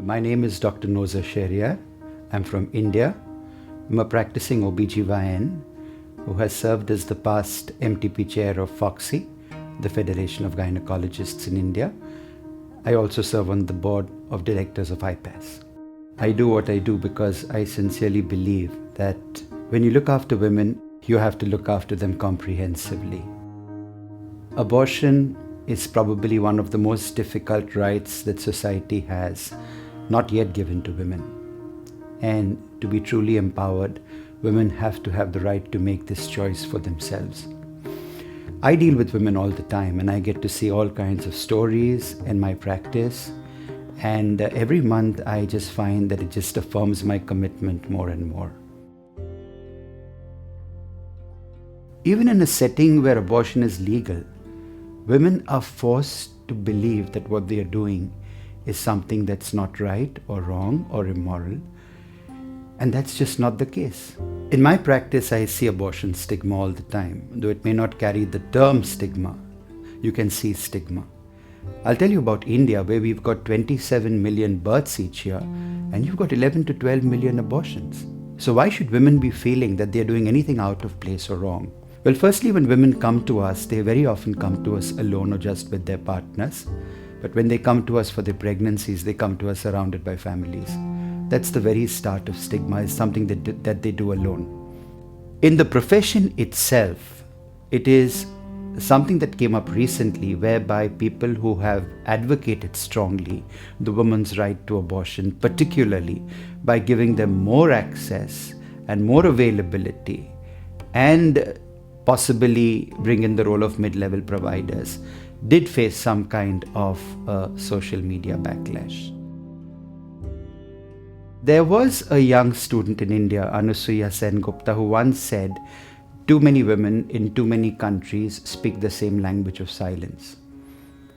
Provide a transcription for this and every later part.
My name is Dr. Nozer Sheriar. I'm from India. I'm a practicing OBGYN who has served as the past MTP chair of FOGSI, the Federation of Gynecologists in India. I also serve on the board of directors of Ipas. I do what I do because I sincerely believe that when you look after women, you have to look after them comprehensively. Abortion is probably one of the most difficult rights that society has not yet given to women. And to be truly empowered, women have to have the right to make this choice for themselves. I deal with women all the time and I get to see all kinds of stories in my practice. And every month I just find that it just affirms my commitment more and more. Even in a setting where abortion is legal, women are forced to believe that what they are doing is something that's not right or wrong or immoral. And that's just not the case. In my practice, I see abortion stigma all the time. Though it may not carry the term stigma, you can see stigma. I'll tell you about India, where we've got 27 million births each year, and you've got 11 to 12 million abortions. So why should women be feeling that they're doing anything out of place or wrong? Well, firstly, when women come to us, they very often come to us alone or just with their partners. But when they come to us for their pregnancies, they come to us surrounded by families. That's the very start of stigma, is something that they do alone. In the profession itself, it is something that came up recently whereby people who have advocated strongly the woman's right to abortion, particularly by giving them more access and more availability and possibly bring in the role of mid-level providers, did face some kind of social media backlash. There was a young student in India, Anusuya Sengupta, who once said, "Too many women in too many countries speak the same language of silence."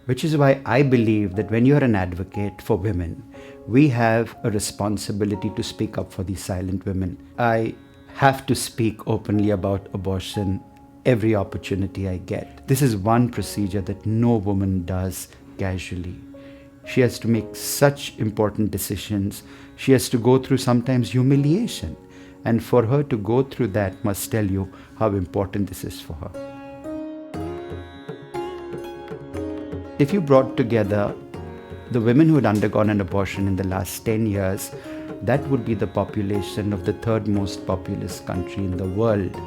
Which is why I believe that when you're an advocate for women, we have a responsibility to speak up for these silent women. I have to speak openly about abortion every opportunity I get. This is one procedure that no woman does casually. She has to make such important decisions. She has to go through sometimes humiliation. And for her to go through that must tell you how important this is for her. If you brought together the women who had undergone an abortion in the last 10 years, that would be the population of the third most populous country in the world,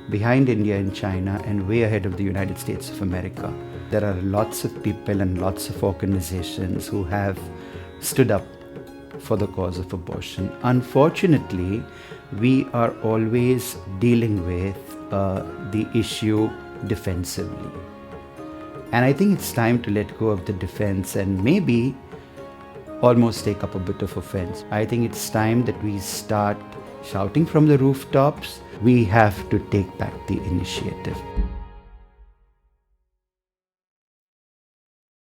behind India and China and way ahead of the United States of America. There are lots of people and lots of organizations who have stood up for the cause of abortion. Unfortunately, we are always dealing with the issue defensively. And I think it's time to let go of the defense and maybe almost take up a bit of offense. I think it's time that we start shouting from the rooftops. We have to take back the initiative.